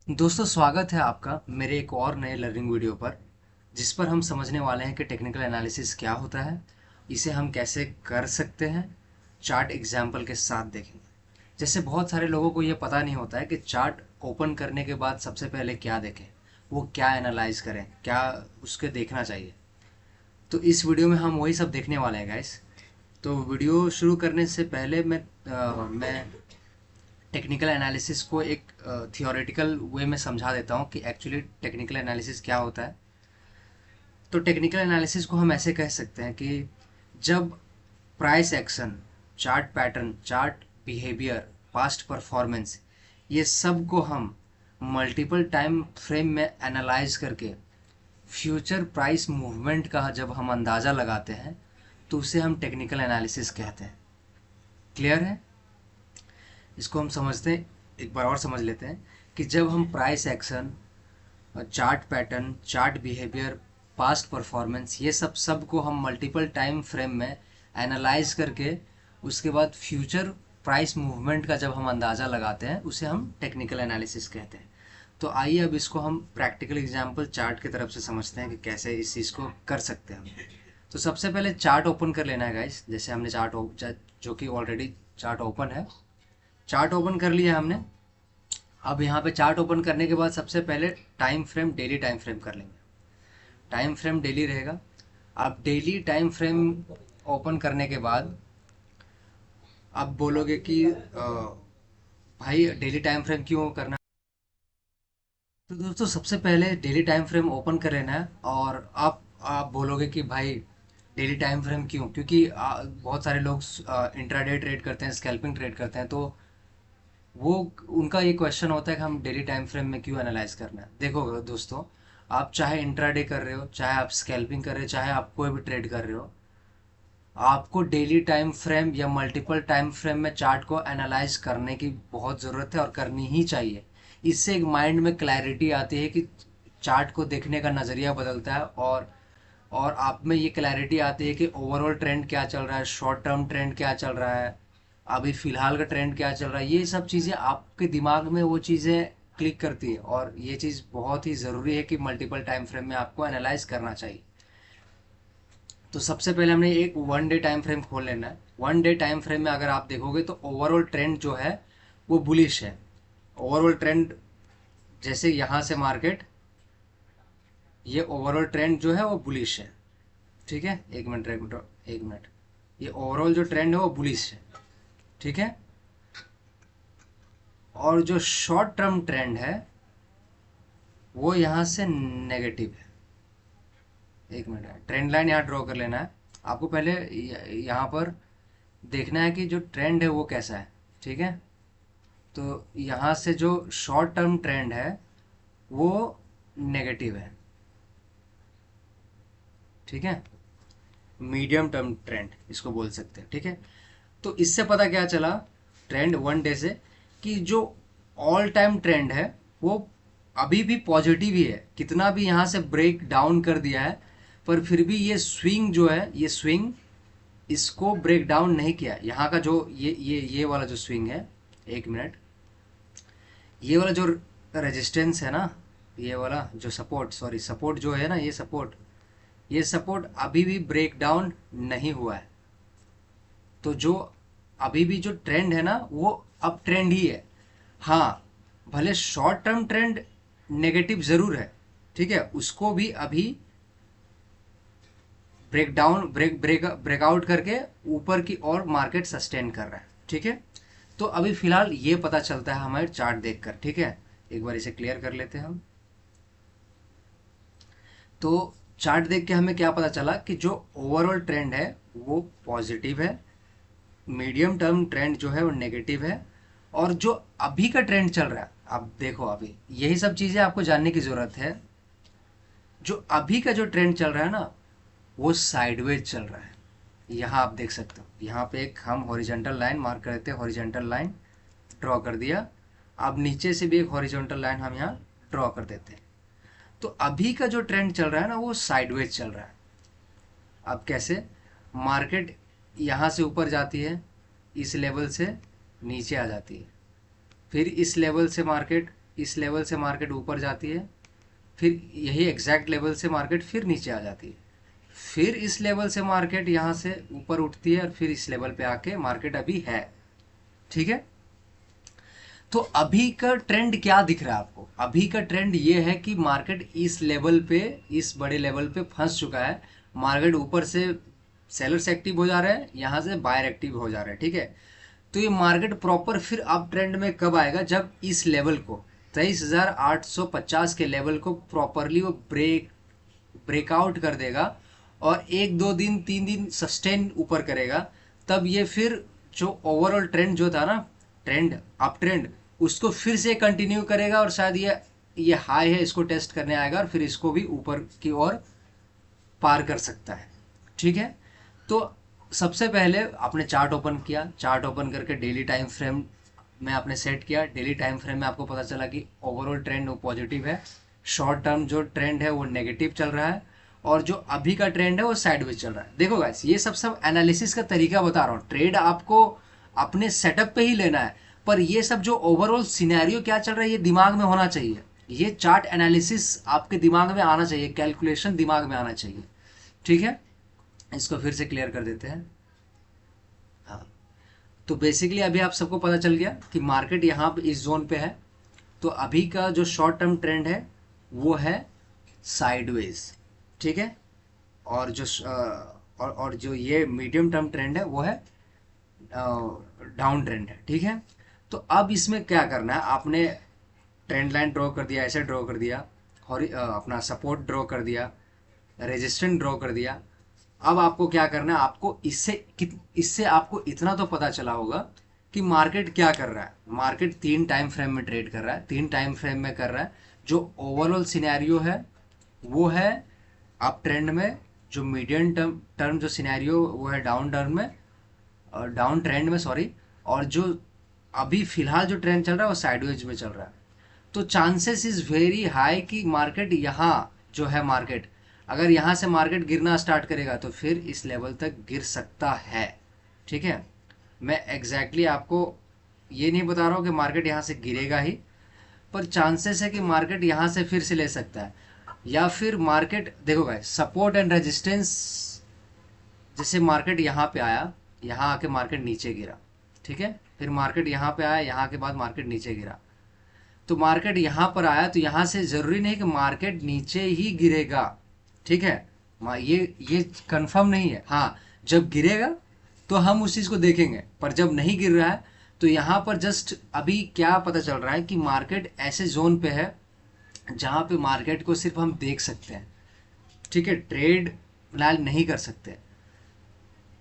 दोस्तों, स्वागत है आपका मेरे एक और नए लर्निंग वीडियो पर, जिस पर हम समझने वाले हैं कि टेक्निकल एनालिसिस क्या होता है, इसे हम कैसे कर सकते हैं। चार्ट एग्जाम्पल के साथ देखेंगे। जैसे बहुत सारे लोगों को ये पता नहीं होता है कि चार्ट ओपन करने के बाद सबसे पहले क्या देखें, वो क्या एनालाइज करें, क्या उसके देखना चाहिए। तो इस वीडियो में हम वही सब देखने वाले हैं गाइस। तो वीडियो शुरू करने से पहले मैं टेक्निकल एनालिसिस को एक थियोरेटिकल वे में समझा देता हूँ कि एक्चुअली टेक्निकल एनालिसिस क्या होता है। तो टेक्निकल एनालिसिस को हम ऐसे कह सकते हैं कि जब price action, chart pattern, chart behaviour, past performance, ये सब को हम मल्टीपल टाइम फ्रेम में एनालाइज करके फ्यूचर प्राइस मूवमेंट का जब हम अंदाज़ा लगाते हैं, तो उसे हम टेक्निकल एनालिसिस कहते हैं। क्लियर है? इसको हम समझते हैं, एक बार और समझ लेते हैं कि जब हम price action, chart pattern, chart behaviour, past performance, ये सब को हम मल्टीपल टाइम फ्रेम में एनालाइज करके उसके बाद फ्यूचर प्राइस मूवमेंट का जब हम अंदाज़ा लगाते हैं, उसे हम टेक्निकल एनालिसिस कहते हैं। तो आइए अब इसको हम प्रैक्टिकल एग्जांपल चार्ट की तरफ से समझते हैं कि कैसे इस चीज़ को कर सकते हैं हम। तो सबसे पहले चार्ट ओपन कर लेना है गाइस। जैसे हमने जो कि ऑलरेडी चार्ट ओपन है, चार्ट ओपन कर लिया हमने। अब यहाँ पे चार्ट ओपन करने के बाद सबसे पहले time frame, daily time frame कर लेंगे। टाइम फ्रेम डेली रहेगा। अब डेली टाइम फ्रेम ओपन करने के बाद आप बोलोगे कि भाई डेली टाइम फ्रेम क्यों करना है? तो दोस्तों, सबसे पहले डेली टाइम फ्रेम ओपन कर लेना है। और आप बोलोगे कि भाई डेली टाइम फ्रेम क्यों? क्योंकि बहुत सारे लोग इंट्राडे ट्रेड करते हैं, स्कैल्पिंग ट्रेड करते हैं। तो वो उनका ये क्वेश्चन होता है कि हम डेली टाइम फ्रेम में क्यों एनालाइज करना है। देखो दोस्तों, आप चाहे इंट्राडे कर रहे हो, चाहे आप स्कैल्पिंग कर रहे हो, चाहे आप कोई भी ट्रेड कर रहे हो, आपको डेली टाइम फ्रेम या मल्टीपल टाइम फ्रेम में चार्ट को एनालाइज करने की बहुत ज़रूरत है और करनी ही चाहिए। इससे एक माइंड में क्लैरिटी आती है कि चार्ट को देखने का नज़रिया बदलता है। और आप में ये क्लैरिटी आती है कि ओवरऑल ट्रेंड क्या चल रहा है, शॉर्ट टर्म ट्रेंड क्या चल रहा है, अभी फ़िलहाल का ट्रेंड क्या चल रहा है। ये सब चीज़ें आपके दिमाग में वो चीज़ें क्लिक करती है, और ये चीज़ बहुत ही ज़रूरी है कि मल्टीपल टाइम फ्रेम में आपको एनालाइज करना चाहिए। तो सबसे पहले हमने एक वन डे टाइम फ्रेम खोल लेना है। वन डे टाइम फ्रेम में अगर आप देखोगे तो ओवरऑल ट्रेंड जो है वो बुलिश है। ओवरऑल ट्रेंड, जैसे यहाँ से मार्केट, ये ओवरऑल ट्रेंड जो है वो बुलिश है। ठीक है, एक मिनट, एक मिनट, एक मिनट। ये ओवरऑल जो ट्रेंड है वो बुलिश है। ठीक है। और जो शॉर्ट टर्म ट्रेंड है वो यहाँ से नेगेटिव है। एक मिनट, ट्रेंड लाइन यहाँ ड्रॉ कर लेना है। आपको पहले यहाँ पर देखना है कि जो ट्रेंड है वो कैसा है। ठीक है। तो यहाँ से जो शॉर्ट टर्म ट्रेंड है वो नेगेटिव है। ठीक है। मीडियम टर्म ट्रेंड इसको बोल सकते हैं। ठीक है। तो इससे पता क्या चला ट्रेंड वन डे से, कि जो ऑल टाइम ट्रेंड है वो अभी भी पॉजिटिव ही है। कितना भी यहाँ से ब्रेक डाउन कर दिया है, पर फिर भी ये स्विंग जो है, ये स्विंग इसको ब्रेक डाउन नहीं किया। यहाँ का जो ये वाला जो स्विंग है, एक मिनट, ये वाला जो रेजिस्टेंस है ना, ये वाला जो सपोर्ट, सॉरी सपोर्ट जो है ना, ये सपोर्ट अभी भी ब्रेक डाउन नहीं हुआ है। तो जो अभी भी जो ट्रेंड है ना वो अब ट्रेंड ही है। हाँ, भले शॉर्ट टर्म ट्रेंड नेगेटिव ज़रूर है, ठीक है, उसको भी अभी ब्रेक डाउन, ब्रेकआउट करके ऊपर की ओर मार्केट सस्टेन कर रहा है। ठीक है। तो अभी फिलहाल ये पता चलता है हमारे चार्ट देखकर। ठीक है। एक बार इसे क्लियर कर लेते हैं हम। तो चार्ट देख के हमें क्या पता चला कि जो ओवरऑल ट्रेंड है वो पॉजिटिव है, मीडियम टर्म ट्रेंड जो है वो नेगेटिव है, और जो अभी का ट्रेंड चल रहा है, अब देखो, अभी यही सब चीज़ें आपको जानने की ज़रूरत है। जो अभी का जो ट्रेंड चल रहा है ना वो साइडवेज चल रहा है। यहाँ आप देख सकते हो, यहाँ पे एक हम हॉरिजॉन्टल लाइन मार्क कर देते हैं, हॉरिजॉन्टल लाइन ड्रॉ कर दिया। अब नीचे से भी एक हॉरिजॉन्टल लाइन हम यहाँ ड्रॉ कर देते हैं। तो अभी का जो ट्रेंड चल रहा है ना वो साइडवेज चल रहा है। अब कैसे? मार्केट यहाँ से ऊपर जाती है, इस लेवल से नीचे आ जाती है, फिर इस लेवल से मार्केट इस लेवल से मार्केट ऊपर जाती है, फिर यही एग्जैक्ट लेवल से मार्केट फिर नीचे आ जाती है, फिर इस लेवल से मार्केट यहाँ से ऊपर उठती है और फिर इस लेवल पे आके मार्केट अभी है। ठीक है, तो अभी का ट्रेंड क्या दिख रहा है आपको? अभी का ट्रेंड ये है कि मार्केट इस लेवल पे, इस बड़े लेवल पे फंस चुका है। मार्केट ऊपर से सेलर्स एक्टिव हो जा रहे हैं, यहाँ से बायर एक्टिव हो जा रहे हैं। ठीक है, तो ये मार्केट प्रॉपर फिर अप ट्रेंड में कब आएगा? जब इस लेवल को 23,850 के लेवल को प्रॉपरली वो ब्रेकआउट कर देगा और 1 2 दिन 3 दिन सस्टेन ऊपर करेगा, तब ये फिर जो ओवरऑल ट्रेंड जो था ना, ट्रेंड अप ट्रेंड, उसको फिर से कंटिन्यू करेगा और शायद ये हाई है, इसको टेस्ट करने आएगा और फिर इसको भी ऊपर की ओर पार कर सकता है। ठीक है, तो सबसे पहले आपने चार्ट ओपन किया, चार्ट ओपन करके डेली टाइम फ्रेम में आपने सेट किया। डेली टाइम फ्रेम में आपको पता चला कि ओवरऑल ट्रेंड वो पॉजिटिव है, शॉर्ट टर्म जो ट्रेंड है वो नेगेटिव चल रहा है, और जो अभी का ट्रेंड है वो साइडवेज चल रहा है। देखो गाइस, ये सब एनालिसिस का तरीका बता रहा हूँ। ट्रेड आपको अपने सेटअप पे ही लेना है, पर ये सब जो ओवरऑल सिनेरियो क्या चल रहा है ये दिमाग में होना चाहिए। ये चार्ट एनालिसिस आपके दिमाग में आना चाहिए, कैलकुलेशन दिमाग में आना चाहिए। ठीक है, इसको फिर से क्लियर कर देते हैं। हाँ, तो बेसिकली अभी आप सबको पता चल गया कि मार्केट यहाँ पे इस जोन पे है। तो अभी का जो शॉर्ट टर्म ट्रेंड है वो है साइडवेज। ठीक है, और जो और जो ये मीडियम टर्म ट्रेंड है वो है डाउन ट्रेंड है। ठीक है, तो अब इसमें क्या करना है, आपने ट्रेंड लाइन ड्रॉ कर दिया, ऐसे ड्रॉ कर दिया, और अपना सपोर्ट ड्रॉ कर दिया, रेजिस्टेंस ड्रॉ कर दिया। अब आपको क्या करना है, आपको इससे आपको इतना तो पता चला होगा कि मार्केट क्या कर रहा है। मार्केट 3 टाइम फ्रेम में ट्रेड कर रहा है, 3 टाइम फ्रेम में कर रहा है। जो ओवरऑल सिनेरियो है वो है अप ट्रेंड में, जो मीडियम टर्म जो सिनेरियो वो है डाउन टर्म में, डाउन ट्रेंड में सॉरी, और जो अभी फिलहाल जो ट्रेंड चल रहा है वो साइडवेज में चल रहा है। तो चांसेस इज वेरी हाई कि मार्केट यहाँ जो है, मार्केट अगर यहाँ से मार्केट गिरना स्टार्ट करेगा तो फिर इस लेवल तक गिर सकता है। ठीक है, मैं एग्जैक्टली आपको ये नहीं बता रहा हूँ कि मार्केट यहाँ से गिरेगा ही, पर चांसेस है कि मार्केट यहाँ से फिर से ले सकता है, या फिर मार्केट देखो गाइस, सपोर्ट एंड रेजिस्टेंस, जैसे मार्केट यहाँ पे आया, यहाँ आके मार्केट नीचे गिरा। ठीक है, फिर मार्केट यहाँ पे आया, यहाँ के बाद मार्केट नीचे गिरा। तो मार्केट यहाँ पर आया तो यहाँ से जरूरी नहीं कि मार्केट नीचे ही गिरेगा। ठीक है, ये कंफर्म नहीं है। हाँ, जब गिरेगा तो हम उस चीज़ को देखेंगे, पर जब नहीं गिर रहा है तो यहाँ पर जस्ट अभी क्या पता चल रहा है कि मार्केट ऐसे जोन पे है जहाँ पे मार्केट को सिर्फ हम देख सकते हैं। ठीक है, ट्रेड फिलहाल नहीं कर सकते,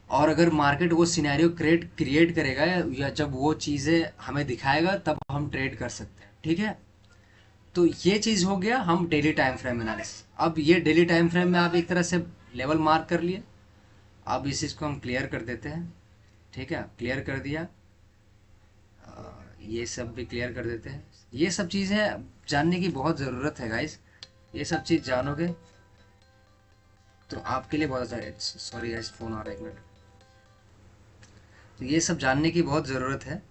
और अगर मार्केट वो सिनेरियो क्रिएट करेगा या जब वो चीज़ें हमें दिखाएगा तब हम ट्रेड कर सकते हैं। ठीक है, तो ये चीज़ हो गया हम डेली टाइम फ्रेम एनालिसिस। अब ये डेली टाइम फ्रेम में आप एक तरह से लेवल मार्क कर लिए। अब इस चीज़ को हम क्लियर कर देते हैं। ठीक है, क्लियर कर दिया, ये सब भी क्लियर कर देते हैं। ये सब चीज़ें जानने की बहुत ज़रूरत है गाइस, ये सब चीज़ जानोगे तो आपके लिए बहुत अच्छा। सॉरी गाइस, फ़ोन आ रहा है, 1 मिनट। तो ये सब जानने की बहुत ज़रूरत है,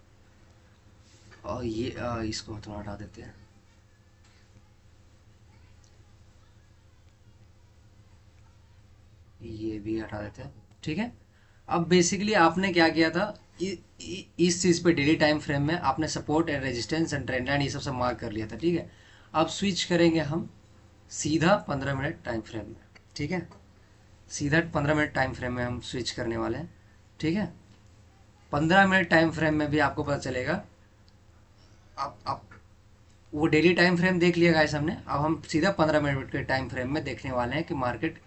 और ये इसको थोड़ा हटा देते हैं। ये भी हटा देते हैं। ठीक है, अब बेसिकली आपने क्या किया था, इस चीज़ पे डेली टाइम फ्रेम में आपने support and resistance and trend line ये सब मार्क कर लिया था। ठीक है, अब स्विच करेंगे हम सीधा 15 मिनट टाइम फ्रेम में। ठीक है, सीधा 15 मिनट टाइम फ्रेम में हम स्विच करने वाले हैं। ठीक है, 15 मिनट टाइम फ्रेम में भी आपको पता चलेगा। अब वो डेली टाइम फ्रेम देख लिया गाइस हमने, अब हम सीधा 15 मिनट के टाइम फ्रेम में देखने वाले हैं कि मार्केट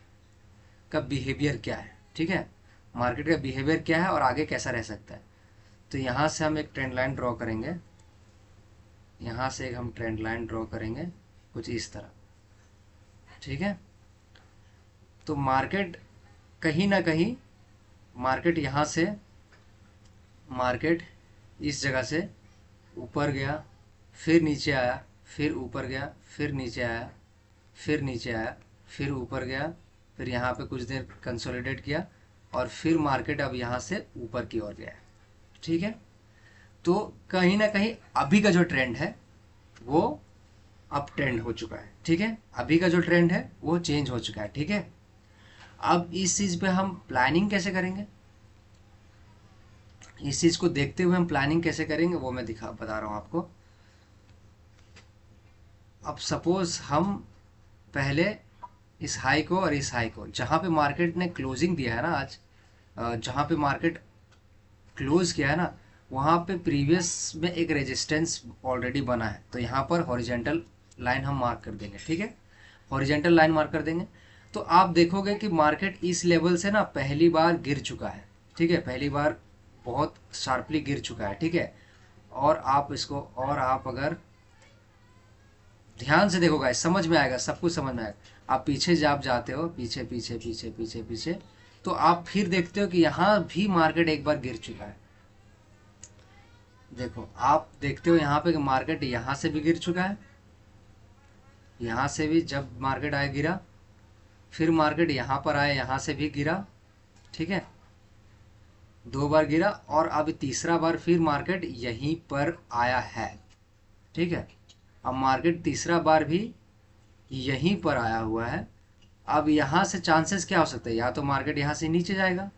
का बिहेवियर क्या है। ठीक है, मार्केट का बिहेवियर क्या है और आगे कैसा रह सकता है। तो यहाँ से हम एक ट्रेंड लाइन ड्रॉ करेंगे, यहाँ से एक हम ट्रेंड लाइन ड्रॉ करेंगे कुछ इस तरह। ठीक है, तो मार्केट कहीं ना कहीं, मार्केट यहाँ से, मार्केट इस जगह से ऊपर गया, फिर नीचे आया, फिर ऊपर गया, फिर नीचे आया, फिर नीचे आया, फिर ऊपर गया, फिर यहाँ पे कुछ देर कंसोलिडेट किया, और फिर मार्केट अब यहाँ से ऊपर की ओर गया। ठीक है, तो कहीं ना कहीं अभी का जो ट्रेंड है वो ट्रेंड हो चुका है, ठीक है। अभी का जो ट्रेंड है वो चेंज हो चुका है, ठीक है। अब इस चीज़ पे हम प्लानिंग कैसे करेंगे, इस चीज़ को देखते हुए हम प्लानिंग कैसे करेंगे वो मैं बता रहा हूँ आपको। अब सपोज हम पहले इस हाई को और इस हाई को, जहाँ पे मार्केट ने क्लोजिंग दिया है ना आज, जहाँ पे मार्केट क्लोज किया है ना, वहाँ पे प्रीवियस में एक रेजिस्टेंस ऑलरेडी बना है, तो यहाँ पर हॉरिजेंटल लाइन हम मार्क कर देंगे, ठीक है। हॉरिजेंटल लाइन मार्क कर देंगे तो आप देखोगे कि मार्केट इस लेवल से ना पहली बार गिर चुका है, ठीक है। पहली बार बहुत शार्पली गिर चुका है, ठीक है। और आप इसको, और आप अगर ध्यान से देखोगे समझ में आएगा, सब कुछ समझ में आएगा। आप पीछे जब जाते हो, पीछे पीछे पीछे पीछे पीछे, तो आप फिर देखते हो कि यहाँ भी मार्केट एक बार गिर चुका है। देखो आप देखते हो यहाँ पे कि मार्केट यहाँ से भी गिर चुका है, यहाँ से भी जब मार्केट आया गिरा, फिर मार्केट यहाँ पर आया, यहाँ से भी गिरा, ठीक है। 2 बार गिरा और अब तीसरा बार फिर मार्केट यहीं पर आया है, ठीक है। अब मार्केट तीसरा बार भी यहीं पर आया हुआ है। अब यहाँ से चांसेस क्या हो सकता है, या तो मार्केट यहाँ से नीचे जाएगा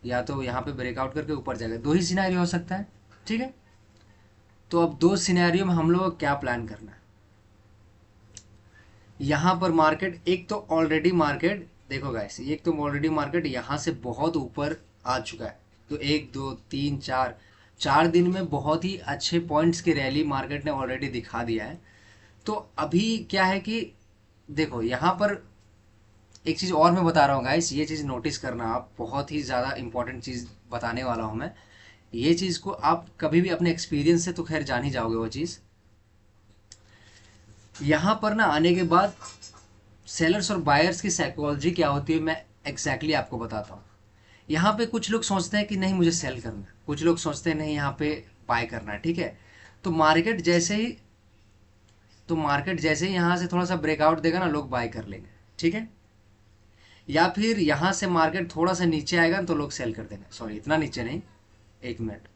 या तो यहाँ पे ब्रेकआउट करके ऊपर जाएगा, 2 ही सिनेरियो हो सकता है, ठीक है। तो अब 2 सिनेरियो में हम लोग को क्या प्लान करना है। यहाँ पर मार्केट, एक तो ऑलरेडी मार्केट देखो गाइस, एक तो ऑलरेडी मार्केट यहाँ से बहुत ऊपर आ चुका है, तो 1 2 3 4 दिन में बहुत ही अच्छे पॉइंट्स की रैली मार्केट ने ऑलरेडी दिखा दिया है। तो अभी क्या है कि देखो यहाँ पर एक चीज़ और मैं बता रहा हूँ गाइस, ये चीज़ नोटिस करना आप, बहुत ही ज़्यादा इंपॉर्टेंट चीज़ बताने वाला हूँ मैं। ये चीज़ को आप कभी भी अपने एक्सपीरियंस से तो खैर जान ही जाओगे वो चीज़। यहाँ पर ना आने के बाद सेलर्स और बायर्स की साइकोलॉजी क्या होती है मैं एग्जैक्टली आपको बताता हूँ। यहाँ पे कुछ लोग सोचते हैं कि नहीं मुझे सेल करना है, कुछ लोग सोचते हैं नहीं यहाँ पे बाय करना है, ठीक है। तो मार्केट जैसे ही यहाँ से थोड़ा सा ब्रेकआउट देगा ना, लोग बाय कर लेंगे, ठीक है। या फिर यहाँ से मार्केट थोड़ा सा नीचे आएगा तो लोग सेल कर देंगे, सॉरी इतना नीचे नहीं, 1 मिनट।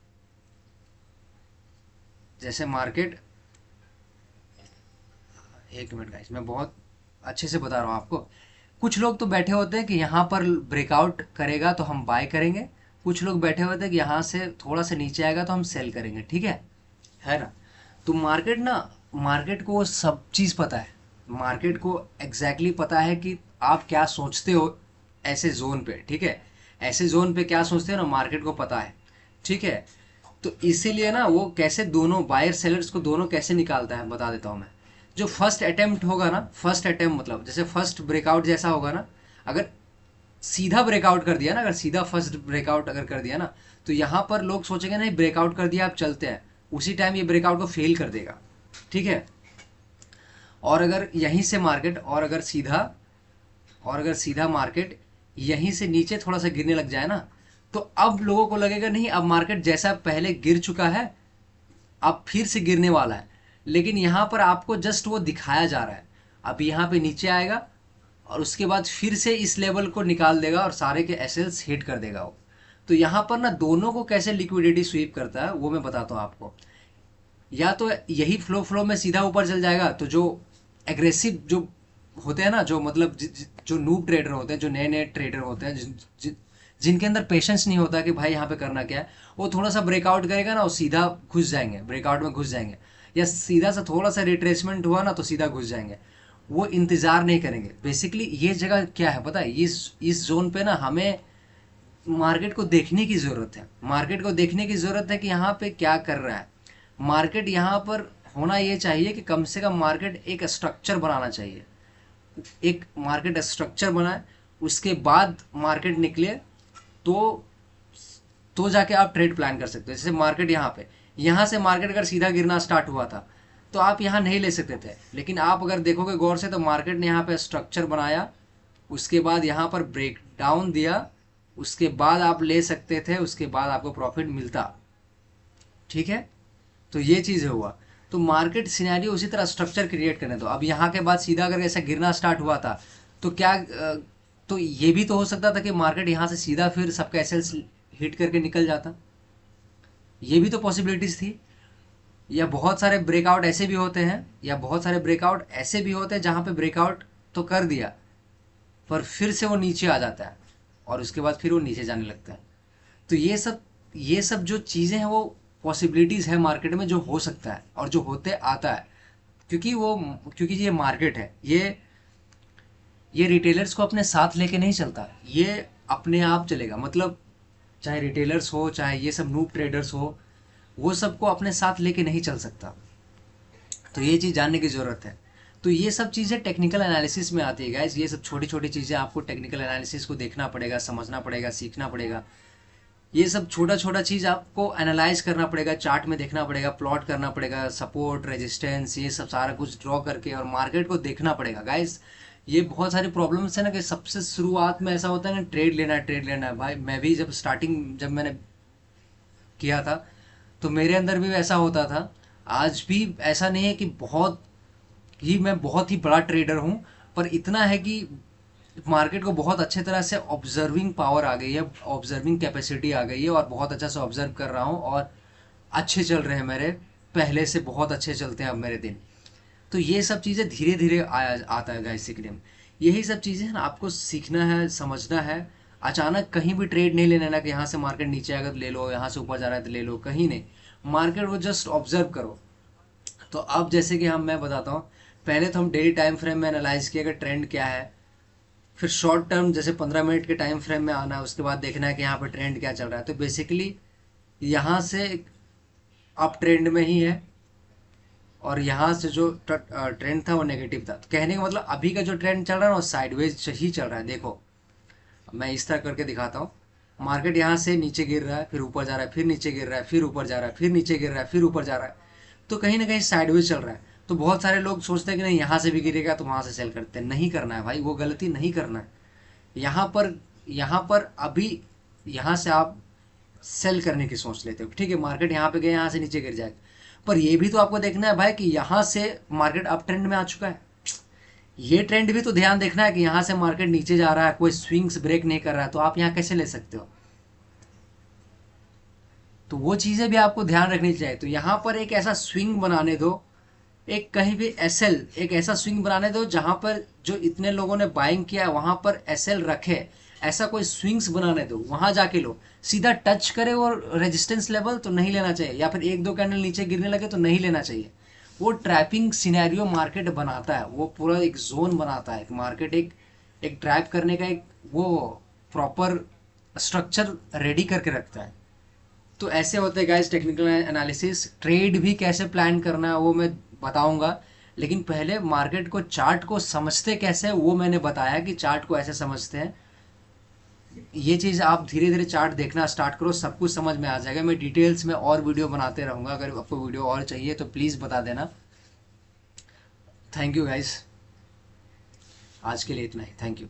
जैसे मार्केट, 1 मिनट गाइस, मैं बहुत अच्छे से बता रहा हूँ आपको। कुछ लोग तो बैठे होते हैं कि यहाँ पर ब्रेकआउट करेगा तो हम बाय करेंगे, कुछ लोग बैठे होते हैं कि यहाँ से थोड़ा सा नीचे आएगा तो हम सेल करेंगे, ठीक है ना। तो मार्केट को सब चीज़ पता है, मार्केट को एग्जैक्टली पता है कि आप क्या सोचते हो ऐसे जोन पे, ठीक है। ऐसे जोन पे क्या सोचते हो ना, मार्केट को पता है, ठीक है। तो इसीलिए ना वो कैसे दोनों बायर सेलर्स को दोनों कैसे निकालता है बता देता हूँ मैं। जो फर्स्ट अटेम्प्ट होगा ना, फर्स्ट अटेम्प्ट मतलब जैसे फर्स्ट ब्रेकआउट जैसा होगा ना, अगर सीधा ब्रेकआउट कर दिया ना, अगर सीधा फर्स्ट ब्रेकआउट अगर कर दिया ना, तो यहाँ पर लोग सोचेंगे नहीं ब्रेकआउट कर दिया आप चलते हैं, उसी टाइम ये ब्रेकआउट को फेल कर देगा, ठीक है। और अगर यहीं से मार्केट, और अगर सीधा मार्केट यहीं से नीचे थोड़ा सा गिरने लग जाए ना, तो अब लोगों को लगेगा नहीं अब मार्केट जैसा पहले गिर चुका है अब फिर से गिरने वाला है, लेकिन यहाँ पर आपको जस्ट वो दिखाया जा रहा है। अब यहाँ पे नीचे आएगा और उसके बाद फिर से इस लेवल को निकाल देगा और सारे के एसेल्स हिट कर देगा वो। तो यहाँ पर ना दोनों को कैसे लिक्विडिटी स्वीप करता है वो मैं बताता हूँ आपको। या तो यही फ्लो में सीधा ऊपर चल जाएगा, तो जो एग्रेसिव जो होते हैं ना, जो मतलब जो नूब ट्रेडर होते हैं, जो नए नए ट्रेडर होते हैं, जिनके अंदर पेशेंस नहीं होता कि भाई यहाँ पे करना क्या है, वो थोड़ा सा ब्रेकआउट करेगा ना, वो सीधा घुस जाएंगे, ब्रेकआउट में घुस जाएंगे, या सीधा सा थोड़ा सा रिट्रेसमेंट हुआ ना तो सीधा घुस जाएंगे, वो इंतजार नहीं करेंगे। बेसिकली ये जगह क्या है पता है, इस जोन पे ना हमें मार्केट को देखने की ज़रूरत है, मार्केट को देखने की ज़रूरत है कि यहाँ पे क्या कर रहा है मार्केट। यहाँ पर होना ये चाहिए कि कम से कम मार्केट एक स्ट्रक्चर बनाना चाहिए, एक मार्केट स्ट्रक्चर बनाए, उसके बाद मार्केट निकले तो जाके आप ट्रेड प्लान कर सकते हो। जैसे मार्केट यहाँ से मार्केट अगर सीधा गिरना स्टार्ट हुआ था तो आप यहाँ नहीं ले सकते थे, लेकिन आप अगर देखोगे गौर से तो मार्केट ने यहाँ पे स्ट्रक्चर बनाया, उसके बाद यहाँ पर ब्रेक डाउन दिया, उसके बाद आप ले सकते थे, उसके बाद आपको प्रॉफिट मिलता, ठीक है। तो ये चीज़ हुआ। तो मार्केट सिनेरियो उसी तरह स्ट्रक्चर क्रिएट करने दो। अब यहाँ के बाद सीधा अगर ऐसा गिरना स्टार्ट हुआ था तो क्या तो ये भी तो हो सकता था कि मार्केट यहाँ से सीधा फिर सबका एसेल्स हिट करके निकल जाता, ये भी तो पॉसिबिलिटीज थी। या बहुत सारे ब्रेकआउट ऐसे भी होते हैं, जहाँ पे ब्रेकआउट तो कर दिया पर फिर से वो नीचे आ जाता है और उसके बाद फिर वो नीचे जाने लगता है। तो ये सब जो चीज़ें हैं वो पॉसिबिलिटीज़ है मार्केट में जो हो सकता है और जो होते आता है, क्योंकि ये मार्केट है, ये रिटेलर्स को अपने साथ लेके नहीं चलता, ये अपने आप चलेगा। मतलब चाहे रिटेलर्स हो चाहे ये सब नूब ट्रेडर्स हो, वो सबको अपने साथ लेके नहीं चल सकता। तो ये चीज़ जानने की ज़रूरत है। तो ये सब चीज़ें टेक्निकल एनालिसिस में आती है गाइस। ये सब छोटी छोटी चीज़ें आपको टेक्निकल एनालिसिस को देखना पड़ेगा, समझना पड़ेगा, सीखना पड़ेगा। ये सब छोटा छोटा चीज़ आपको एनालाइज करना पड़ेगा, चार्ट में देखना पड़ेगा, प्लॉट करना पड़ेगा, सपोर्ट रेजिस्टेंस ये सब सारा कुछ ड्रॉ करके और मार्केट को देखना पड़ेगा गाइस। ये बहुत सारी प्रॉब्लम्स है ना कि सबसे शुरुआत में ऐसा होता है ना, ट्रेड लेना है भाई। मैं भी जब मैंने किया था तो मेरे अंदर भी वैसा होता था। आज भी ऐसा नहीं है कि मैं बहुत ही बड़ा ट्रेडर हूँ, पर इतना है कि मार्केट को बहुत अच्छे तरह से ऑब्जर्विंग पावर आ गई है, ऑब्जर्विंग कैपेसिटी आ गई है और बहुत अच्छा से ऑब्जर्व कर रहा हूँ और अच्छे चल रहे हैं मेरे, पहले से बहुत अच्छे चलते हैं अब मेरे दिन। तो ये सब चीज़ें धीरे धीरे आया आता है गाइस सीखने में। यही सब चीज़ें ना आपको सीखना है, समझना है। अचानक कहीं भी ट्रेड नहीं ले लेना कि यहाँ से मार्केट नीचे आएगा तो ले लो, यहाँ से ऊपर जा रहा है तो ले लो, कहीं नहीं। मार्केट को जस्ट ऑब्जर्व करो। तो अब जैसे कि मैं बताता हूँ, पहले तो हम डेली टाइम फ्रेम में एनालाइज किया कि ट्रेंड क्या है, फिर शॉर्ट टर्म जैसे 15 मिनट के टाइम फ्रेम में आना है, उसके बाद देखना है कि यहाँ पे ट्रेंड क्या चल रहा है। तो बेसिकली यहाँ से अप ट्रेंड में ही है और यहाँ से जो ट्रेंड था वो नेगेटिव था। तो कहने का मतलब अभी का जो ट्रेंड चल रहा है ना वो साइडवेज ही चल रहा है। देखो मैं इस तरह करके दिखाता हूँ। मार्केट यहाँ से नीचे गिर रहा है, फिर ऊपर जा रहा है, फिर नीचे गिर रहा है, फिर ऊपर जा रहा है, फिर नीचे गिर रहा है, फिर ऊपर जा रहा है। तो कहीं ना कहीं साइडवेज चल रहा है। तो बहुत सारे लोग सोचते हैं कि नहीं यहाँ से भी गिरेगा तो वहाँ से सेल करते हैं। नहीं करना है भाई, वो गलती नहीं करना है। यहाँ पर अभी यहाँ से आप सेल करने की सोच लेते हो, ठीक है, मार्केट यहाँ पे गया, यहाँ से नीचे गिर जाएगा। पर ये भी तो आपको देखना है भाई कि यहाँ से मार्केट अप ट्रेंड में आ चुका है। ये ट्रेंड भी तो ध्यान देखना है कि यहाँ से मार्केट नीचे जा रहा है, कोई स्विंग्स ब्रेक नहीं कर रहा है, तो आप यहाँ कैसे ले सकते हो। तो वो चीज़ें भी आपको ध्यान रखनी चाहिए। तो यहाँ पर एक ऐसा स्विंग बनाने दो, एक कहीं भी एसएल, एक ऐसा स्विंग बनाने दो जहां पर जो इतने लोगों ने बाइंग किया है वहां पर एसएल रखे। ऐसा कोई स्विंग्स बनाने दो, वहां जाके लो। सीधा टच करे और रेजिस्टेंस लेवल तो नहीं लेना चाहिए, या फिर एक दो कैंडल नीचे गिरने लगे तो नहीं लेना चाहिए। वो ट्रैपिंग सिनेरियो मार्केट बनाता है, वो पूरा एक जोन बनाता है। मार्केट एक ट्रैप करने का एक वो प्रॉपर स्ट्रक्चर रेडी करके रखता है। तो ऐसे होते हैं गाइस टेक्निकल एनालिसिस। ट्रेड भी कैसे प्लान करना है वो मैं बताऊंगा, लेकिन पहले मार्केट को, चार्ट को समझते कैसे है वो मैंने बताया कि चार्ट को ऐसे समझते हैं। ये चीज़ आप धीरे धीरे चार्ट देखना स्टार्ट करो, सब कुछ समझ में आ जाएगा। मैं डिटेल्स में और वीडियो बनाते रहूँगा, अगर आपको वीडियो और चाहिए तो प्लीज़ बता देना। थैंक यू गाइस, आज के लिए इतना ही। Thank you.